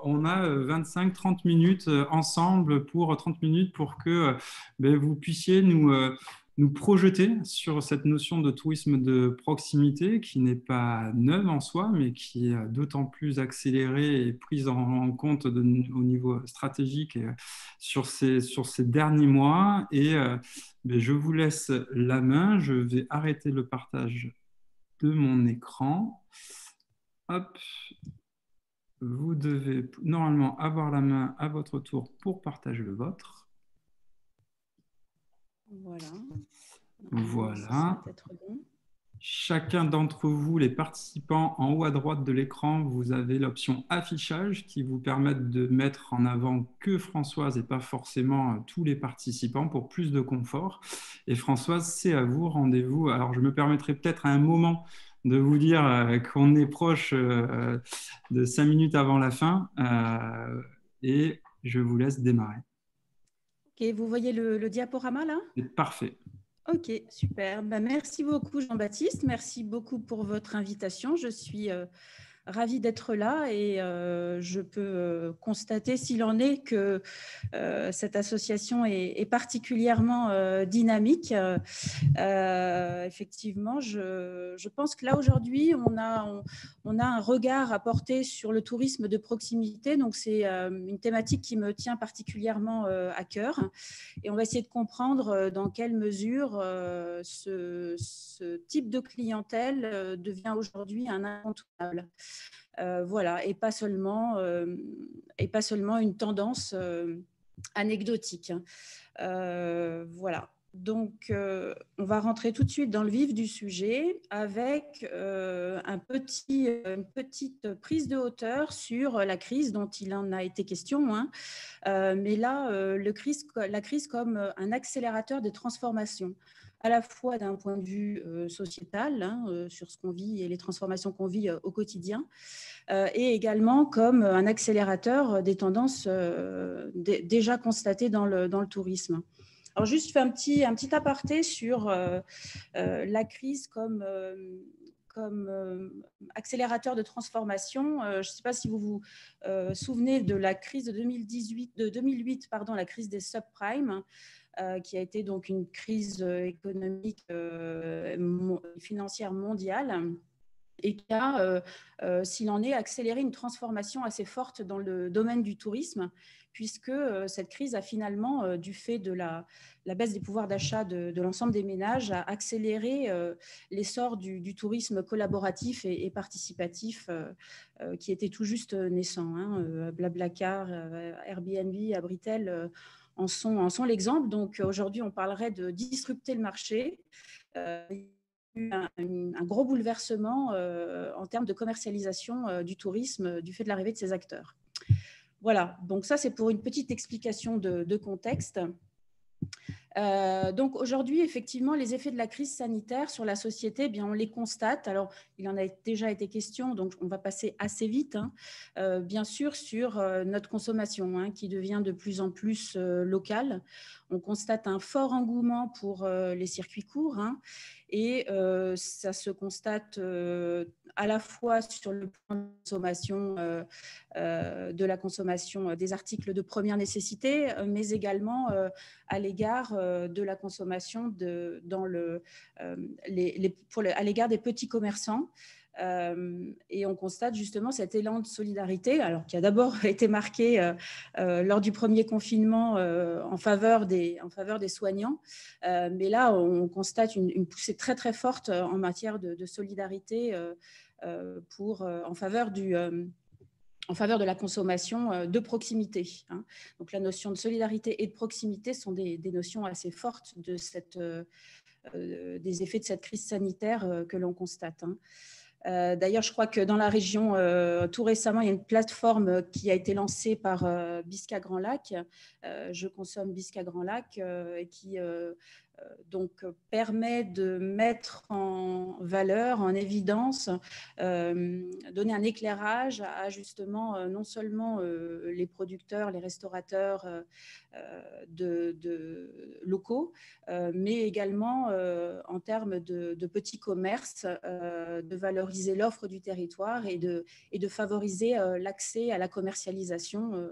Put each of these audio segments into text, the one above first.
on a 25-30 minutes ensemble pour 30 minutes pour que vous puissiez nous projeter sur cette notion de tourisme de proximité qui n'est pas neuve en soi, mais qui est d'autant plus accélérée et prise en compte au niveau stratégique sur ces derniers mois. Et je vous laisse la main. Je vais arrêter le partage de mon écran. Hop, vous devez normalement avoir la main à votre tour pour partager le vôtre. Voilà. Voilà. Ça être bon. Chacun d'entre vous, les participants, en haut à droite de l'écran, vous avez l'option affichage qui vous permet de mettre en avant que Françoise et pas forcément tous les participants pour plus de confort. Et Françoise, c'est à vous, rendez-vous. Alors, je me permettrai peut-être à un moment de vous dire qu'on est proche de 5 minutes avant la fin et je vous laisse démarrer. Ok, vous voyez le diaporama là? C'est parfait. Ok, super. Merci beaucoup Jean-Baptiste. Merci beaucoup pour votre invitation. Je suis ravie d'être là et je peux constater, s'il en est, que cette association est particulièrement dynamique. Effectivement, je pense que là, aujourd'hui, on a un regard à porter sur le tourisme de proximité. Donc, c'est une thématique qui me tient particulièrement à cœur. Et on va essayer de comprendre dans quelle mesure ce type de clientèle devient aujourd'hui un incontournable. Voilà, et pas seulement une tendance anecdotique. Voilà. Donc, on va rentrer tout de suite dans le vif du sujet avec une petite prise de hauteur sur la crise dont il en a été question. Hein. Mais là, la crise comme un accélérateur des transformations, à la fois d'un point de vue sociétal, hein, sur ce qu'on vit et les transformations qu'on vit au quotidien, et également comme un accélérateur des tendances déjà constatées dans le tourisme. Alors, juste je fais un petit aparté sur la crise comme accélérateur de transformation. Je ne sais pas si vous vous souvenez de la crise de 2008, la crise des subprimes, qui a été donc une crise économique et financière mondiale, et qui a, s'il en est, accéléré une transformation assez forte dans le domaine du tourisme, puisque cette crise a finalement, du fait de la baisse des pouvoirs d'achat de l'ensemble des ménages, a accéléré l'essor du tourisme collaboratif et participatif qui était tout juste naissant. Hein. Blablacar, Airbnb, Abritel en sont l'exemple. Donc aujourd'hui, on parlerait de disrupter le marché. Un gros bouleversement en termes de commercialisation du tourisme du fait de l'arrivée de ces acteurs. Voilà, donc ça c'est pour une petite explication de contexte. Donc aujourd'hui, effectivement, les effets de la crise sanitaire sur la société, eh bien, on les constate. Alors, il en a déjà été question, donc on va passer assez vite, hein, bien sûr, sur notre consommation, hein, qui devient de plus en plus locale. On constate un fort engouement pour les circuits courts, hein, et ça se constate à la fois sur le plan de la consommation des articles de première nécessité, mais également à l'égard de la consommation à l'égard des petits commerçants. Et on constate justement cet élan de solidarité, alors qui a d'abord été marqué lors du premier confinement en faveur des soignants, mais là on constate une poussée très très forte en matière de solidarité en faveur de la consommation de proximité. Hein. Donc la notion de solidarité et de proximité sont des notions assez fortes des effets de cette crise sanitaire que l'on constate. Hein. D'ailleurs, je crois que dans la région, tout récemment, il y a une plateforme qui a été lancée par Bisca Grand Lac, Je consomme Bisca Grand Lac, et qui donc permet de mettre en valeur, en évidence, donner un éclairage à justement non seulement les producteurs, les restaurateurs locaux, mais également en termes de petits commerces, de valoriser l'offre du territoire et de favoriser l'accès à la commercialisation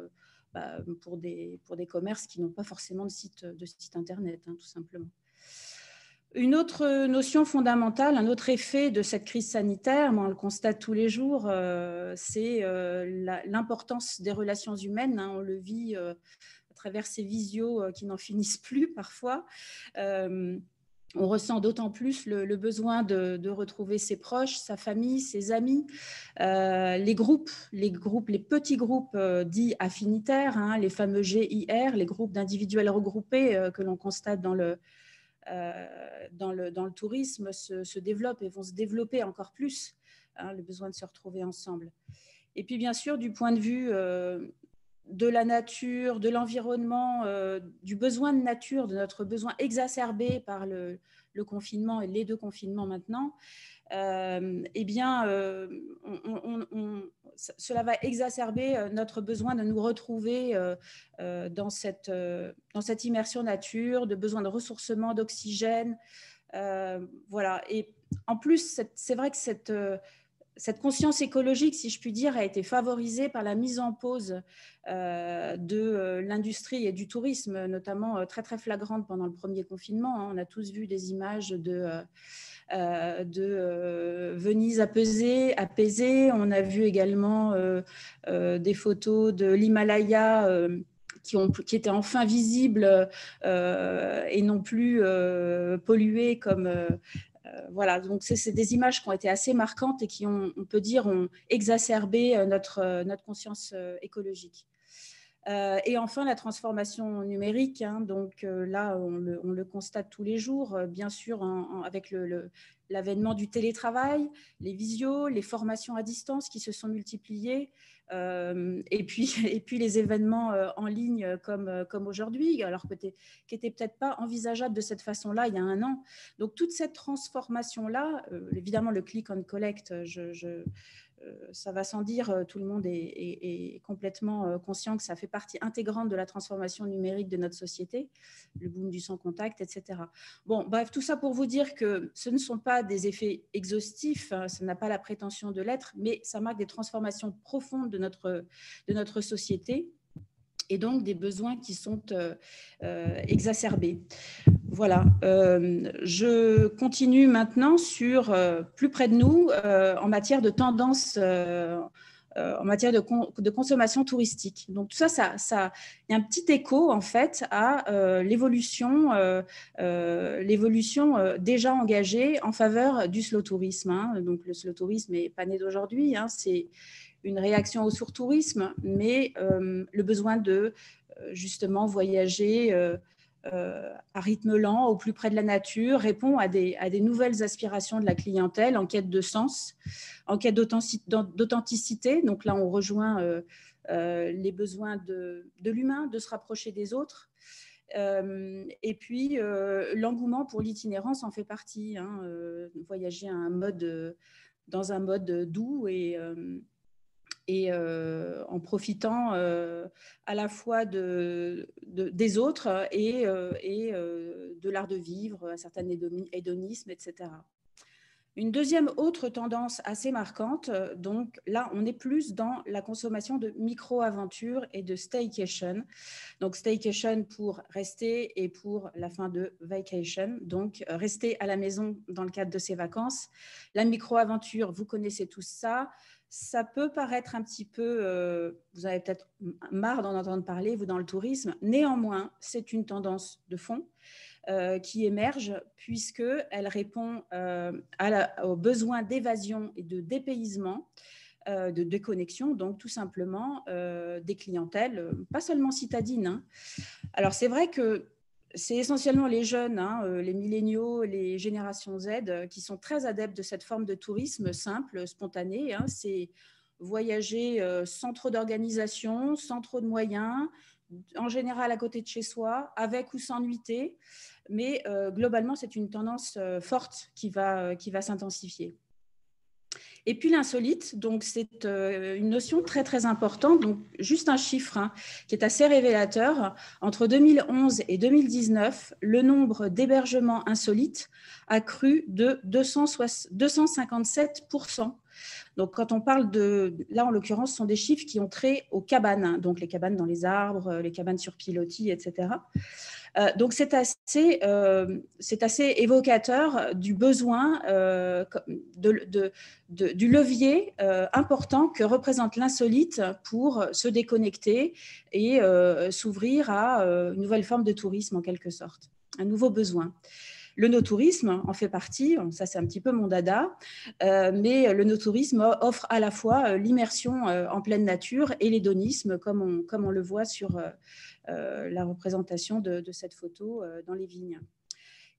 pour des commerces qui n'ont pas forcément de site internet, hein, tout simplement. Une autre notion fondamentale, un autre effet de cette crise sanitaire, on le constate tous les jours, c'est l'importance des relations humaines, hein, on le vit à travers ces visios qui n'en finissent plus parfois. On ressent d'autant plus le besoin de retrouver ses proches, sa famille, ses amis, les petits groupes dits affinitaires, hein, les fameux GIR, les groupes d'individuels regroupés que l'on constate dans le tourisme se développent et vont se développer encore plus, hein, le besoin de se retrouver ensemble. Et puis bien sûr, du point de vue de la nature, de l'environnement, du besoin de nature, de notre besoin exacerbé par le confinement et les 2 confinements maintenant, eh bien, cela va exacerber notre besoin de nous retrouver dans cette immersion nature, de besoin de ressourcement, d'oxygène. Voilà. Et en plus, c'est vrai que cette conscience écologique, si je puis dire, a été favorisée par la mise en pause de l'industrie et du tourisme, notamment très, très flagrante pendant le premier confinement. On a tous vu des images de Venise apaisée. On a vu également des photos de l'Himalaya qui étaient enfin visibles et non plus polluées comme... voilà, donc c'est des images qui ont été assez marquantes et qui, on peut dire, ont exacerbé notre conscience écologique. Et enfin, la transformation numérique, hein, donc là, on le constate tous les jours, bien sûr, avec l'avènement du télétravail, les visios, les formations à distance qui se sont multipliées, et puis les événements en ligne comme aujourd'hui, alors qui n'étaient peut-être pas envisageables de cette façon-là il y a un an. Donc, toute cette transformation-là, évidemment, le click and collect, ça va sans dire, tout le monde est complètement conscient que ça fait partie intégrante de la transformation numérique de notre société, le boom du sans contact, etc. Bon, bref, tout ça pour vous dire que ce ne sont pas des effets exhaustifs, hein, ça n'a pas la prétention de l'être, mais ça marque des transformations profondes de notre société et donc des besoins qui sont exacerbés. Voilà, je continue maintenant sur plus près de nous en matière de tendance, en matière de consommation touristique. Donc tout ça, il y a un petit écho en fait à l'évolution déjà engagée en faveur du slow tourisme, hein. Donc le slow tourisme n'est pas né d'aujourd'hui, hein, c'est une réaction au surtourisme, mais le besoin de justement voyager à rythme lent, au plus près de la nature, répond à des nouvelles aspirations de la clientèle en quête de sens, en quête d'authenticité. Donc là, on rejoint les besoins de l'humain, de se rapprocher des autres. Et puis, l'engouement pour l'itinérance en fait partie, hein, voyager dans un mode doux et en profitant à la fois des autres et de l'art de vivre, un certain hédonisme, etc. Une deuxième autre tendance assez marquante, donc là, on est plus dans la consommation de micro-aventures et de staycation. Donc, staycation pour rester et pour la fin de vacation, donc rester à la maison dans le cadre de ses vacances. La micro-aventure, vous connaissez tous ça. Ça peut paraître un petit peu, vous avez peut-être marre d'en entendre parler, vous, dans le tourisme. Néanmoins, c'est une tendance de fond qui émerge puisqu'elle répond aux besoins d'évasion et de dépaysement, de déconnexion, donc tout simplement des clientèles, pas seulement citadines, hein. Alors, c'est vrai que c'est essentiellement les jeunes, hein, les milléniaux, les générations Z, qui sont très adeptes de cette forme de tourisme simple, spontané, hein. C'est voyager sans trop d'organisation, sans trop de moyens, en général à côté de chez soi, avec ou sans nuitée, mais globalement, c'est une tendance forte qui va s'intensifier. Et puis l'insolite, donc c'est une notion très très importante, donc juste un chiffre qui est assez révélateur. Entre 2011 et 2019, le nombre d'hébergements insolites a cru de 257%. Donc, quand on parle là en l'occurrence, ce sont des chiffres qui ont trait aux cabanes, donc les cabanes dans les arbres, les cabanes sur pilotis, etc. Donc, c'est assez évocateur du besoin, du levier important que représente l'insolite pour se déconnecter et s'ouvrir à une nouvelle forme de tourisme en quelque sorte, un nouveau besoin. Le no-tourisme en fait partie, ça c'est un petit peu mon dada, mais le no-tourisme offre à la fois l'immersion en pleine nature et l'hédonisme, comme on le voit sur la représentation de cette photo dans les vignes.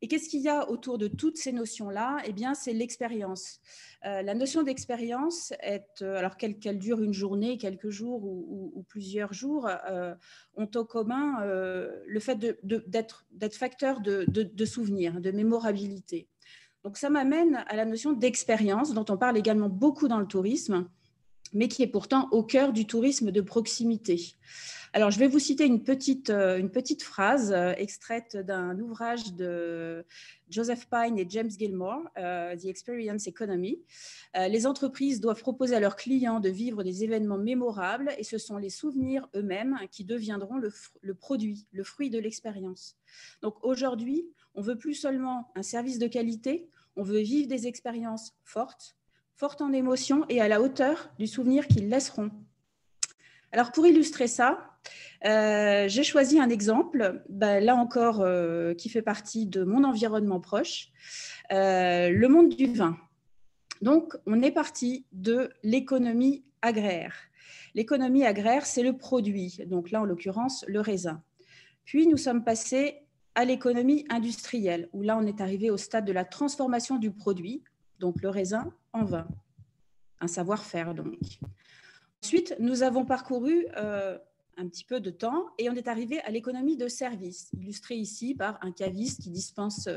Et qu'est-ce qu'il y a autour de toutes ces notions-là? Eh bien, c'est l'expérience. La notion d'expérience, alors qu'elle dure une journée, quelques jours ou plusieurs jours, ont au commun le fait d'être facteur de souvenir, de mémorabilité. Donc, ça m'amène à la notion d'expérience, dont on parle également beaucoup dans le tourisme, mais qui est pourtant au cœur du tourisme de proximité. Alors, je vais vous citer une petite phrase extraite d'un ouvrage de Joseph Pine et James Gilmore, The Experience Economy. Les entreprises doivent proposer à leurs clients de vivre des événements mémorables et ce sont les souvenirs eux-mêmes qui deviendront le produit, le fruit de l'expérience. Donc, aujourd'hui, on ne veut plus seulement un service de qualité, on veut vivre des expériences fortes en émotion et à la hauteur du souvenir qu'ils laisseront. Alors, pour illustrer ça, j'ai choisi un exemple, là encore, qui fait partie de mon environnement proche, le monde du vin. Donc, on est parti de l'économie agraire. L'économie agraire, c'est le produit, donc là, en l'occurrence, le raisin. Puis, nous sommes passés à l'économie industrielle, où là, on est arrivé au stade de la transformation du produit, donc le raisin, en vin. Un savoir-faire, donc. Ensuite, nous avons parcouru un petit peu de temps et on est arrivé à l'économie de service, illustrée ici par un caviste qui dispense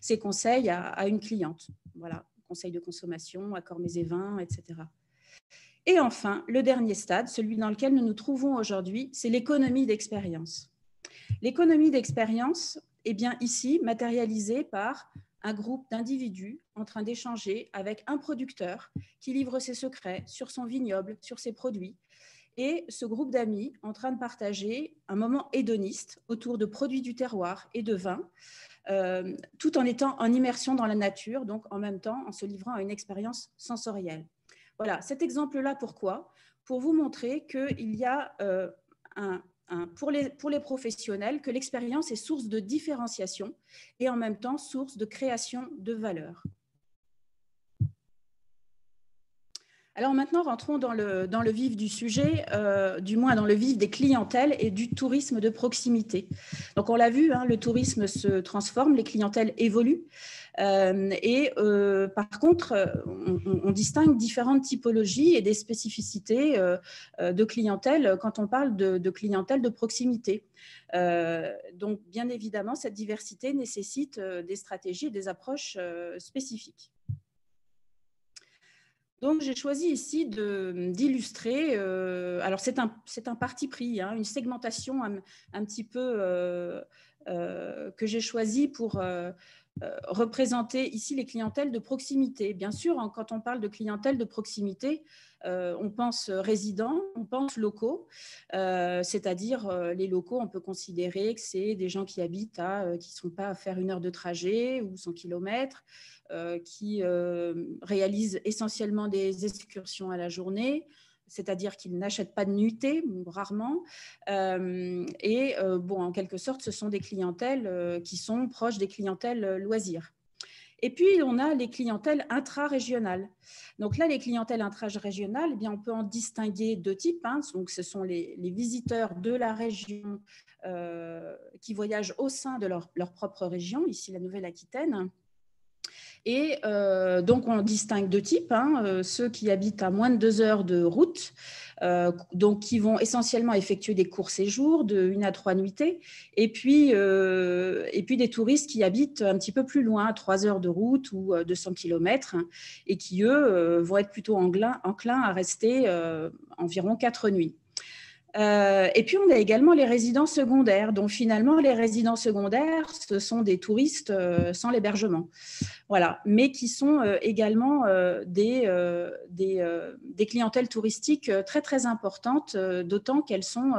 ses conseils à une cliente. Voilà, conseils de consommation, accords mets et vins, etc. Et enfin, le dernier stade, celui dans lequel nous nous trouvons aujourd'hui, c'est l'économie d'expérience. L'économie d'expérience est bien ici matérialisée par un groupe d'individus en train d'échanger avec un producteur qui livre ses secrets sur son vignoble, sur ses produits, et ce groupe d'amis en train de partager un moment hédoniste autour de produits du terroir et de vin, tout en étant en immersion dans la nature, donc en même temps en se livrant à une expérience sensorielle. Voilà, cet exemple-là, pourquoi? Pour vous montrer qu'il y a pour les professionnels, que l'expérience est source de différenciation et en même temps source de création de valeur. Alors maintenant, rentrons dans le vif du sujet, du moins dans le vif des clientèles et du tourisme de proximité. Donc on l'a vu, le tourisme se transforme, les clientèles évoluent. Par contre, on distingue différentes typologies et des spécificités de clientèle quand on parle de clientèle de proximité. Donc, bien évidemment, cette diversité nécessite des stratégies et des approches spécifiques. Donc, j'ai choisi ici d'illustrer, alors c'est un parti pris, une segmentation un petit peu que j'ai choisi pour représenter ici les clientèles de proximité. Bien sûr, quand on parle de clientèle de proximité, on pense résidents, on pense locaux, c'est-à-dire les locaux, on peut considérer que c'est des gens qui habitent qui ne sont pas à faire 1 heure de trajet ou 100 km, qui réalisent essentiellement des excursions à la journée, c'est-à-dire qu'ils n'achètent pas de nuitée, rarement. En quelque sorte, ce sont des clientèles qui sont proches des clientèles loisirs. Et puis, on a les clientèles intra-régionales. Donc là, les clientèles intra-régionales, eh bien, on peut en distinguer 2 types. Donc, ce sont les visiteurs de la région qui voyagent au sein de leur propre région, ici la Nouvelle-Aquitaine. Et donc, on distingue 2 types, ceux qui habitent à moins de 2 heures de route, donc qui vont essentiellement effectuer des courts séjours de 1 à 3 nuitées, et puis des touristes qui habitent un petit peu plus loin, à 3 heures de route ou 200 km, et qui, eux, vont être plutôt enclins à rester environ 4 nuits. Et puis, on a également les résidents secondaires. Donc, finalement, les résidents secondaires, ce sont des touristes sans l'hébergement. Voilà, mais qui sont également des clientèles touristiques très, très importantes, d'autant qu'elles sont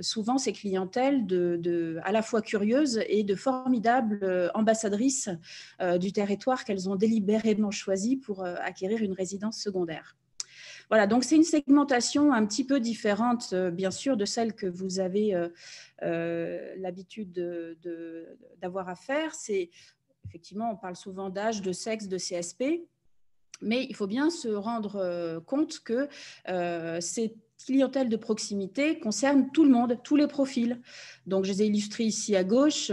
souvent ces clientèles à la fois curieuses et de formidables ambassadrices du territoire qu'elles ont délibérément choisi pour acquérir une résidence secondaire. Voilà, donc c'est une segmentation un petit peu différente, bien sûr, de celle que vous avez l'habitude d'avoir à faire. Effectivement, on parle souvent d'âge, de sexe, de CSP, mais il faut bien se rendre compte que ces clientèles de proximité concernent tout le monde, tous les profils. Donc, je les ai illustrés ici à gauche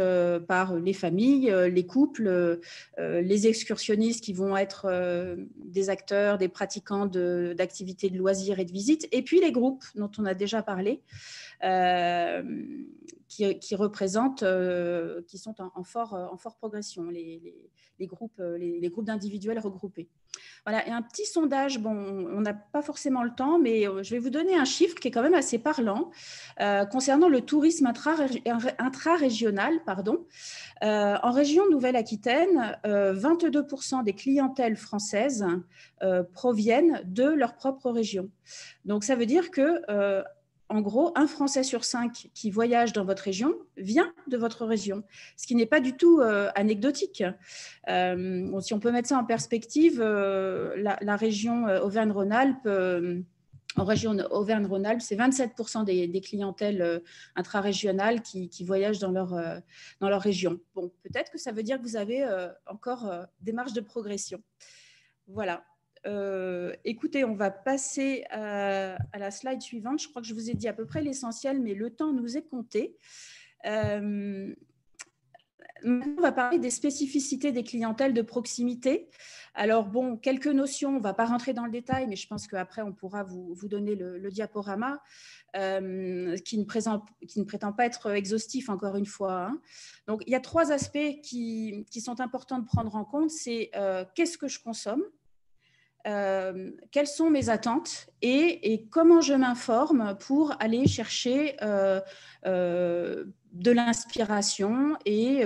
par les familles, les couples, les excursionnistes qui vont être des acteurs, des pratiquants d'activités de loisirs et de visites, et puis les groupes dont on a déjà parlé, qui représentent, qui sont en forte progression, les groupes d'individuels regroupés. Voilà, et un petit sondage, bon, on n'a pas forcément le temps, mais je vais vous donner un chiffre qui est quand même assez parlant concernant le tourisme intra-régional. En région Nouvelle-Aquitaine, 22% des clientèles françaises proviennent de leur propre région. Donc, ça veut dire que en gros, 1 Français sur 5 qui voyage dans votre région vient de votre région, ce qui n'est pas du tout anecdotique. Si on peut mettre ça en perspective, la région Auvergne-Rhône-Alpes, en région Auvergne-Rhône-Alpes, c'est 27% des clientèles intrarégionales qui voyagent dans leur région. Bon, peut-être que ça veut dire que vous avez encore des marges de progression. Voilà. Écoutez, on va passer à la slide suivante. Je crois que je vous ai dit à peu près l'essentiel, mais le temps nous est compté. Maintenant, on va parler des spécificités des clientèles de proximité. Alors, bon, quelques notions, on ne va pas rentrer dans le détail, mais je pense qu'après, on pourra vous donner le diaporama qui ne prétend pas être exhaustif, encore une fois. Hein. Donc, il y a 3 aspects qui sont importants de prendre en compte. C'est qu'est-ce que je consomme ? Quelles sont mes attentes et comment je m'informe pour aller chercher de l'inspiration et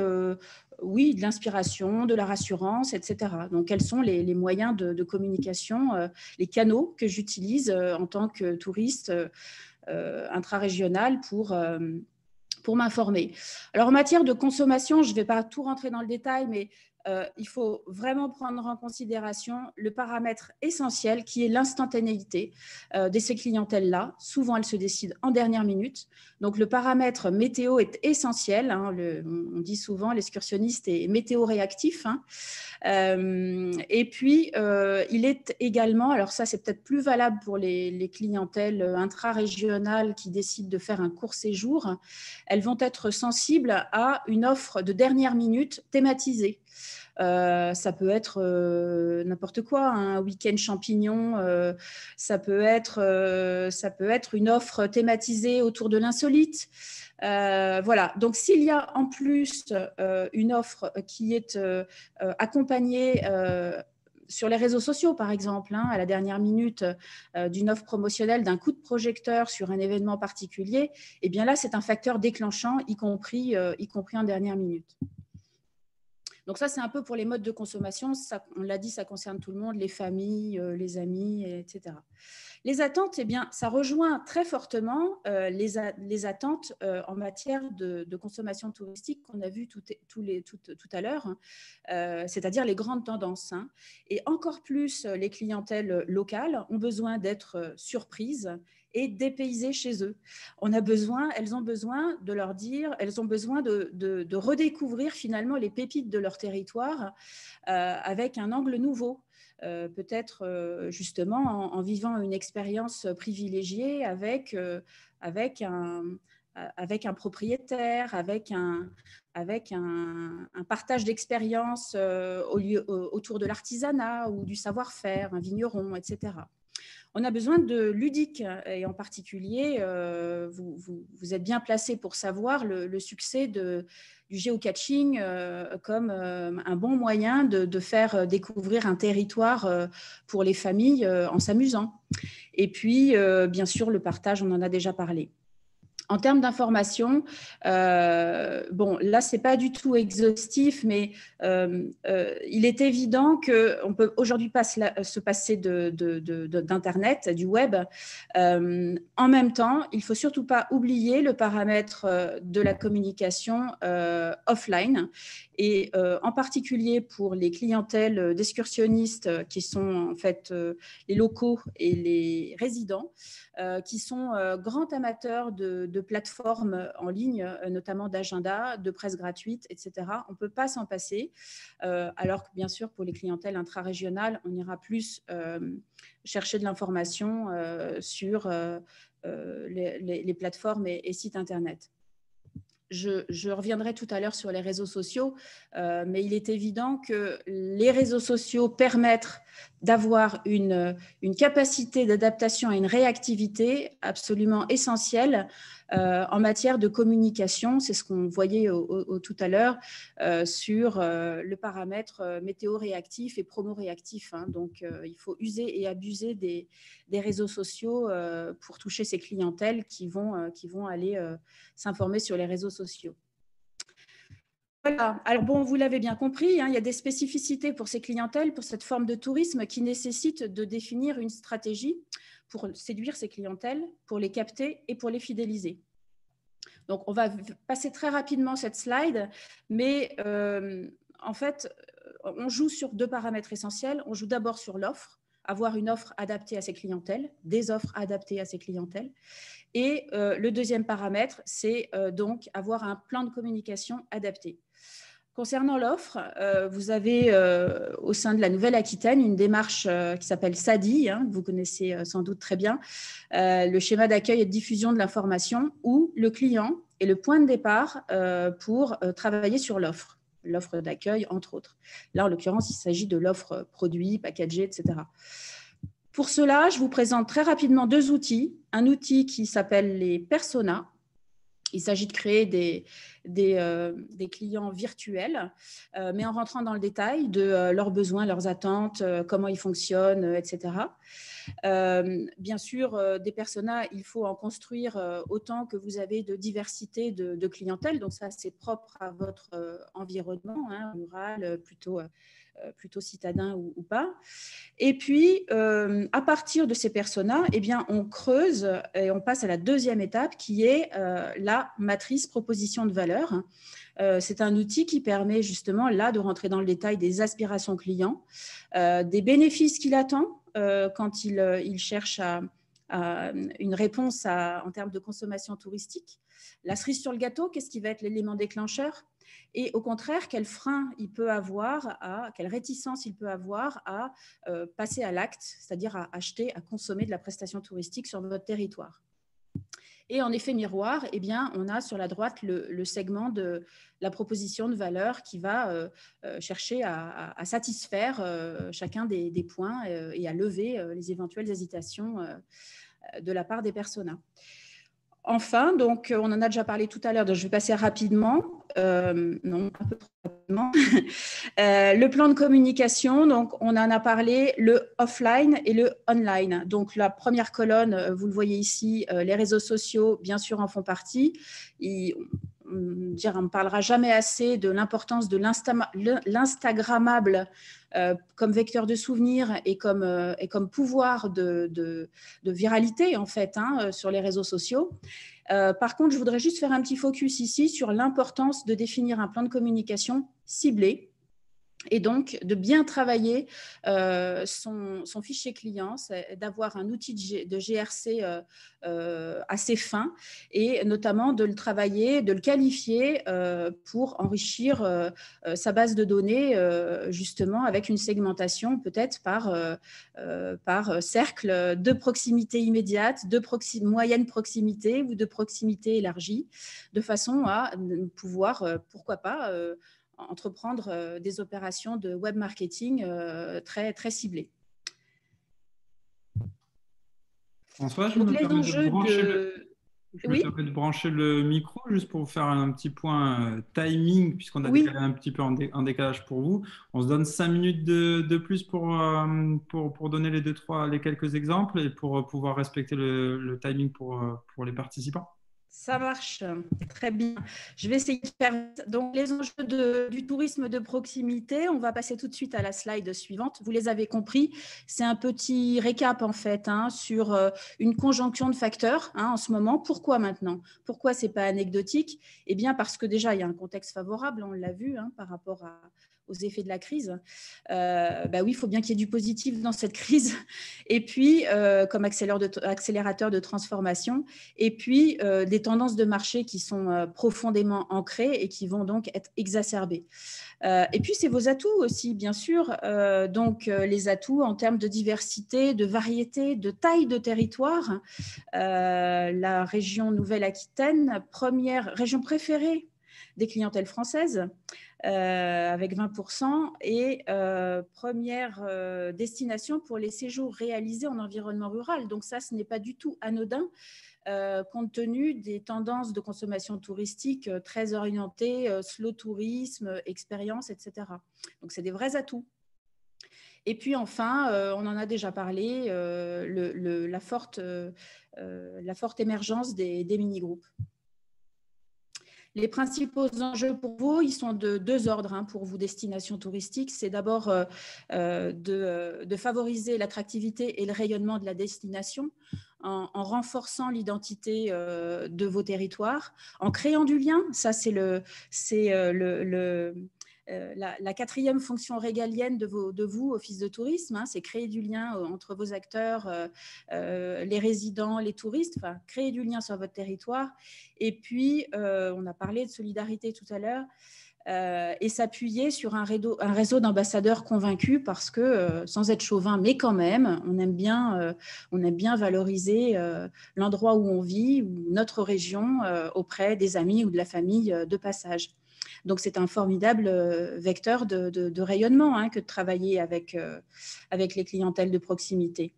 oui, de l'inspiration, de la rassurance, etc. Donc, quels sont les moyens de communication, les canaux que j'utilise en tant que touriste intrarégional pour m'informer. Alors, en matière de consommation, je ne vais pas tout rentrer dans le détail, mais il faut vraiment prendre en considération le paramètre essentiel qui est l'instantanéité de ces clientèles-là. Souvent, elles se décident en dernière minute. Donc, le paramètre météo est essentiel. Hein. On dit souvent l'excursionniste est météo-réactif. Hein. Et puis, il est également, alors ça, c'est peut-être plus valable pour les clientèles intra-régionales qui décident de faire un court séjour. Elles vont être sensibles à une offre de dernière minute thématisée. Ça peut être n'importe quoi, un week-end champignon, ça peut être une offre thématisée autour de l'insolite. Voilà, donc s'il y a en plus une offre qui est accompagnée sur les réseaux sociaux, par exemple, hein, à la dernière minute d'une offre promotionnelle, d'un coup de projecteur sur un événement particulier, eh bien là, c'est un facteur déclenchant, y compris en dernière minute. Donc ça, c'est un peu pour les modes de consommation. Ça, on l'a dit, ça concerne tout le monde, les familles, les amis, etc. Les attentes, eh bien, ça rejoint très fortement les attentes en matière de consommation touristique qu'on a vu tout à l'heure, hein, c'est-à-dire les grandes tendances. Hein. Et encore plus, les clientèles locales ont besoin d'être surprises et dépaysées chez eux. Elles ont besoin de leur dire, elles ont besoin de redécouvrir finalement les pépites de leur territoire avec un angle nouveau. Peut-être justement en vivant une expérience privilégiée avec un propriétaire, avec un partage d'expériences autour de l'artisanat ou du savoir-faire, un vigneron, etc. On a besoin de ludique et en particulier, vous êtes bien placé pour savoir le succès du géocaching comme un bon moyen de faire découvrir un territoire pour les familles en s'amusant. Et puis, bien sûr, le partage, on en a déjà parlé. En termes d'information, bon, là, ce n'est pas du tout exhaustif, mais il est évident qu'on ne peut aujourd'hui pas se passer d'Internet, du web. En même temps, il ne faut surtout pas oublier le paramètre de la communication offline. Et en particulier pour les clientèles d'excursionnistes qui sont en fait les locaux et les résidents, qui sont grands amateurs de plateformes en ligne, notamment d'agenda, de presse gratuite, etc. On ne peut pas s'en passer, alors que bien sûr, pour les clientèles intra-régionales, on ira plus chercher de l'information sur les plateformes et sites Internet. Je reviendrai tout à l'heure sur les réseaux sociaux, mais il est évident que les réseaux sociaux permettent d'avoir une capacité d'adaptation et une réactivité absolument essentielle en matière de communication. C'est ce qu'on voyait tout à l'heure sur le paramètre météo-réactif et promo-réactif. Hein. Donc, il faut user et abuser des réseaux sociaux pour toucher ces clientèles qui vont aller s'informer sur les réseaux sociaux. Voilà. Alors bon, vous l'avez bien compris, hein, il y a des spécificités pour ces clientèles, pour cette forme de tourisme qui nécessite de définir une stratégie pour séduire ces clientèles, pour les capter et pour les fidéliser. Donc, on va passer très rapidement cette slide, mais en fait, on joue sur deux paramètres essentiels. On joue d'abord sur l'offre, avoir une offre adaptée à ces clientèles, des offres adaptées à ces clientèles. Et le deuxième paramètre, c'est donc avoir un plan de communication adapté. Concernant l'offre, vous avez au sein de la Nouvelle-Aquitaine une démarche qui s'appelle SADI, hein, que vous connaissez sans doute très bien, le schéma d'accueil et de diffusion de l'information, où le client est le point de départ pour travailler sur l'offre d'accueil, entre autres. Là, en l'occurrence, il s'agit de l'offre produit, packagée, etc. Pour cela, je vous présente très rapidement deux outils. Un outil qui s'appelle les personas. Il s'agit de créer des clients virtuels, mais en rentrant dans le détail de leurs besoins, leurs attentes, comment ils fonctionnent, etc. Bien sûr, des personas, il faut en construire autant que vous avez de diversité de clientèle. Donc ça, c'est propre à votre environnement, hein, rural, plutôt citadin ou pas. Et puis, à partir de ces personas, eh bien, on creuse et on passe à la deuxième étape qui est la matrice proposition de valeur. C'est un outil qui permet justement là de rentrer dans le détail des aspirations clients, des bénéfices qu'il attend quand il cherche à une réponse en termes de consommation touristique. La cerise sur le gâteau, qu'est-ce qui va être l'élément déclencheur? Et au contraire, quel frein il peut avoir, quelle réticence il peut avoir à passer à l'acte, c'est-à-dire à acheter, à consommer de la prestation touristique sur votre territoire. Et en effet miroir, eh bien, on a sur la droite le segment de la proposition de valeur qui va chercher à satisfaire chacun des points et à lever les éventuelles hésitations de la part des personas. Enfin, donc, on en a déjà parlé tout à l'heure, donc je vais passer rapidement. Non, un peu trop rapidement. Le plan de communication, donc, on en a parlé, le offline et le online. Donc, la première colonne, vous le voyez ici, les réseaux sociaux, bien sûr, en font partie. On ne parlera jamais assez de l'importance de l'Instagrammable comme vecteur de souvenirs et comme pouvoir de viralité en fait sur les réseaux sociaux. Par contre, je voudrais juste faire un petit focus ici sur l'importance de définir un plan de communication ciblé et donc de bien travailler son fichier client, d'avoir un outil de GRC assez fin et notamment de le travailler, de le qualifier pour enrichir sa base de données justement avec une segmentation peut-être par cercle de proximité immédiate, de moyenne proximité ou de proximité élargie, de façon à pouvoir, pourquoi pas, entreprendre des opérations de web marketing très, très ciblées. François, je Donc, me les permets de enjeux brancher de… je me Oui, permets de brancher le micro juste pour vous faire un petit point timing, puisqu'on a décalé oui. un petit peu en décalage pour vous. On se donne 5 minutes de plus pour donner les quelques exemples et pour pouvoir respecter le timing pour les participants. Ça marche très bien. Je vais essayer de faire vite. Donc, les enjeux du tourisme de proximité, on va passer tout de suite à la slide suivante. Vous les avez compris, c'est un petit récap en fait sur une conjonction de facteurs en ce moment. Pourquoi maintenant? Pourquoi ce n'est pas anecdotique? Eh bien, parce que déjà, il y a un contexte favorable, on l'a vu, par rapport aux effets de la crise. Oui, il faut bien qu'il y ait du positif dans cette crise. Et puis, comme accélérateur de transformation, et puis des tendances de marché qui sont profondément ancrées et qui vont donc être exacerbées. Et puis, c'est vos atouts aussi, bien sûr. Les atouts en termes de diversité, de variété, de taille de territoire. La région Nouvelle-Aquitaine, première région préférée des clientèles françaises, avec 20%, et première destination pour les séjours réalisés en environnement rural. Donc ça, ce n'est pas du tout anodin, compte tenu des tendances de consommation touristique très orientées, slow tourisme, expérience, etc. Donc c'est des vrais atouts. Et puis enfin, on en a déjà parlé, la forte émergence des mini-groupes. Les principaux enjeux pour vous, ils sont de deux ordres pour vous, destinations touristiques. C'est d'abord de favoriser l'attractivité et le rayonnement de la destination en renforçant l'identité de vos territoires, en créant du lien. Ça, c'est la quatrième fonction régalienne de vous, Office de tourisme, c'est créer du lien entre vos acteurs, les résidents, les touristes, créer du lien sur votre territoire. Et puis, on a parlé de solidarité tout à l'heure, et s'appuyer sur un réseau d'ambassadeurs convaincus, parce que, sans être chauvin, mais quand même, on aime bien valoriser l'endroit où on vit, ou notre région, auprès des amis ou de la famille de passage. Donc, c'est un formidable vecteur de rayonnement que de travailler avec les clientèles de proximité.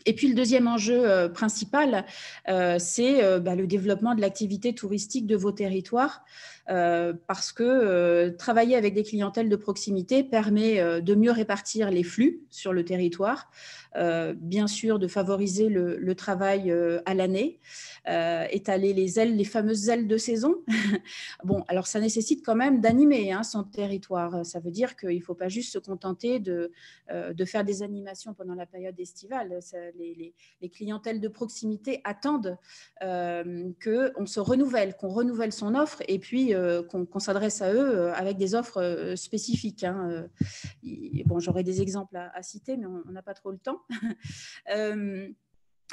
Et puis, le deuxième enjeu principal, c'est le développement de l'activité touristique de vos territoires, parce que travailler avec des clientèles de proximité permet de mieux répartir les flux sur le territoire, bien sûr de favoriser le travail à l'année, étaler les fameuses ailes de saison. Bon, alors ça nécessite quand même d'animer son territoire. Ça veut dire qu'il ne faut pas juste se contenter de faire des animations pendant la période estivale. Les clientèles de proximité attendent qu'on se renouvelle, qu'on renouvelle son offre, et puis qu'on s'adresse à eux avec des offres spécifiques. Bon, j'aurais des exemples à citer, mais on n'a pas trop le temps.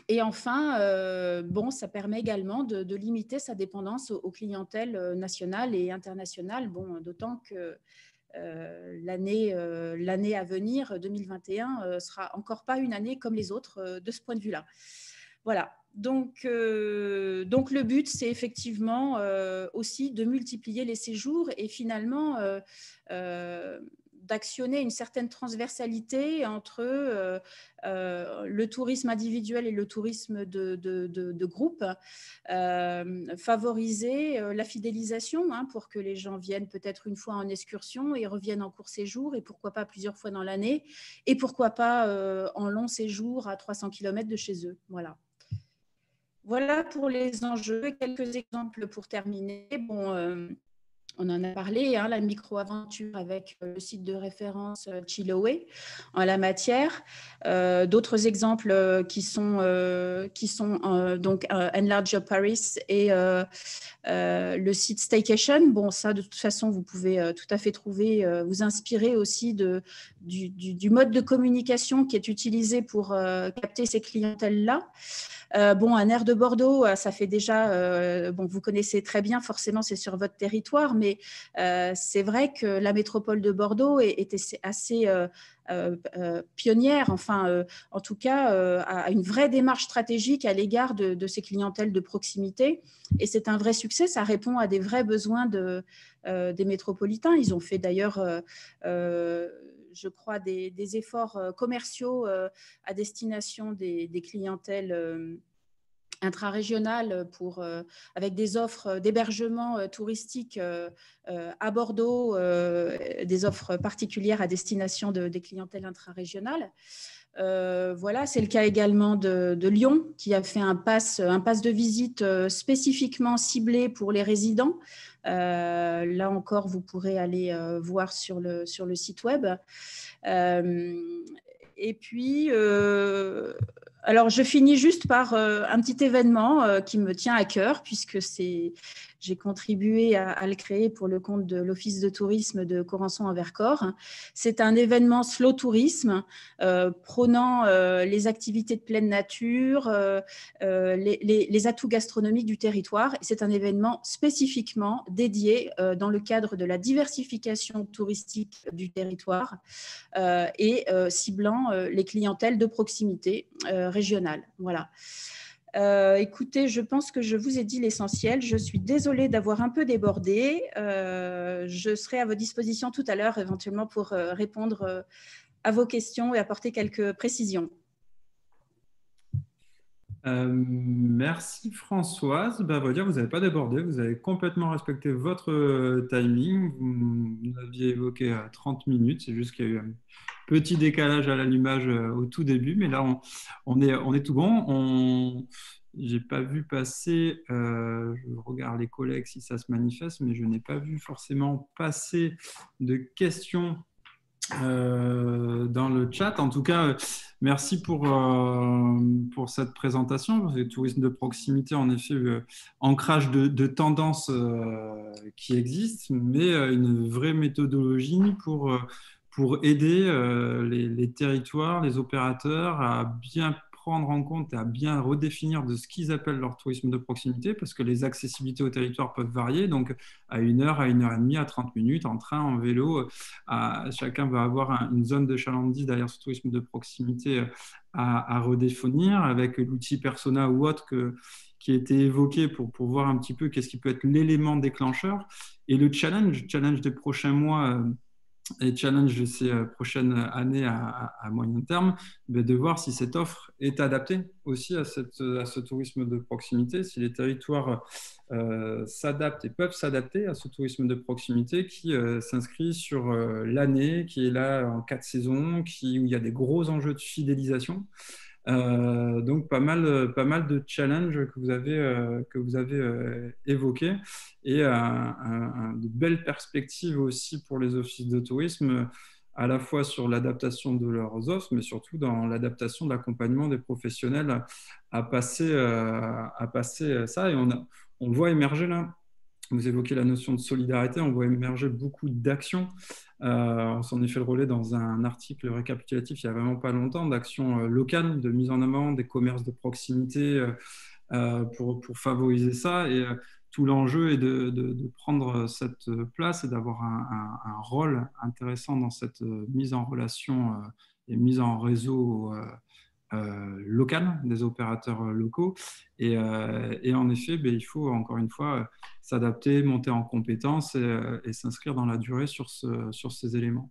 Et enfin, ça permet également de limiter sa dépendance aux clientèles nationales et internationales, d'autant que l'année à venir, 2021, sera encore pas une année comme les autres de ce point de vue-là. Voilà. Donc le but, c'est effectivement aussi de multiplier les séjours et finalement d'actionner une certaine transversalité entre le tourisme individuel et le tourisme de groupe, favoriser la fidélisation pour que les gens viennent peut-être une fois en excursion et reviennent en court séjour, et pourquoi pas plusieurs fois dans l'année, et pourquoi pas en long séjour à 300 km de chez eux. Voilà pour les enjeux. Quelques exemples pour terminer. On en a parlé, la micro-aventure avec le site de référence Chiloé en la matière. D'autres exemples qui sont donc Enlarge Your Paris et le site Staycation. Bon, ça, de toute façon, vous pouvez tout à fait vous inspirer aussi du mode de communication qui est utilisé pour capter ces clientèles-là. Un air de Bordeaux, ça fait déjà, vous connaissez très bien, forcément c'est sur votre territoire, mais c'est vrai que la métropole de Bordeaux était assez pionnière, en tout cas, a une vraie démarche stratégique à l'égard de ces clientèles de proximité, et c'est un vrai succès, ça répond à des vrais besoins des métropolitains. Ils ont fait d'ailleurs je crois, des efforts commerciaux à destination des clientèles intra-régionales avec des offres d'hébergement touristique à Bordeaux, des offres particulières à destination des clientèles intra-régionales. Voilà, c'est le cas également de Lyon, qui a fait un pass de visite spécifiquement ciblé pour les résidents. Là encore, vous pourrez aller voir sur le site web. Et puis, alors je finis juste par un petit événement qui me tient à cœur, puisque j'ai contribué à le créer pour le compte de l'Office de tourisme de Corançon-en-Vercors. C'est un événement slow tourisme prônant les activités de pleine nature, les atouts gastronomiques du territoire. C'est un événement spécifiquement dédié dans le cadre de la diversification touristique du territoire et ciblant les clientèles de proximité régionales. Voilà. Écoutez, je pense que je vous ai dit l'essentiel. Je suis désolée d'avoir un peu débordé. Je serai à votre disposition tout à l'heure, éventuellement, pour répondre à vos questions et apporter quelques précisions. Merci Françoise. Bah, vous n'avez pas débordé, vous avez complètement respecté votre timing. Vous aviez évoqué 30 minutes, c'est juste qu'il y a eu un petit décalage à l'allumage au tout début, mais là on est tout bon. J'ai pas vu passer, je regarde les collègues si ça se manifeste, mais je n'ai pas vu forcément passer de questions dans le chat. En tout cas, merci pour cette présentation. Le tourisme de proximité, en effet, ancrage de tendances qui existent, mais une vraie méthodologie pour aider les territoires, les opérateurs à bien prendre en compte et à bien redéfinir de ce qu'ils appellent leur tourisme de proximité, parce que les accessibilités au territoire peuvent varier, donc à 1 heure, à 1 heure et demie, à 30 minutes, en train, en vélo, chacun va avoir une zone de chalandise derrière ce tourisme de proximité à redéfinir, avec l'outil Persona ou autre qui a été évoqué pour voir un petit peu qu'est-ce qui peut être l'élément déclencheur. Et le challenge des prochains mois et challenge de ces prochaines années à moyen terme, de voir si cette offre est adaptée aussi à ce tourisme de proximité, si les territoires s'adaptent et peuvent s'adapter à ce tourisme de proximité qui s'inscrit sur l'année, qui est là en 4 saisons, où il y a des gros enjeux de fidélisation. Donc pas mal de challenges que vous avez évoqués et de belles perspectives aussi pour les offices de tourisme, à la fois sur l'adaptation de leurs offres, mais surtout dans l'adaptation de l'accompagnement des professionnels à passer ça. Et on voit émerger là. Vous évoquez la notion de solidarité, on voit émerger beaucoup d'actions. On s'en est fait le relais dans un article récapitulatif il n'y a vraiment pas longtemps, d'actions locales, de mise en avant des commerces de proximité pour favoriser ça. Et tout l'enjeu est de prendre cette place et d'avoir un rôle intéressant dans cette mise en relation et mise en réseau local des opérateurs locaux. Et en effet, il faut encore une fois s'adapter, monter en compétences et s'inscrire dans la durée sur ces éléments.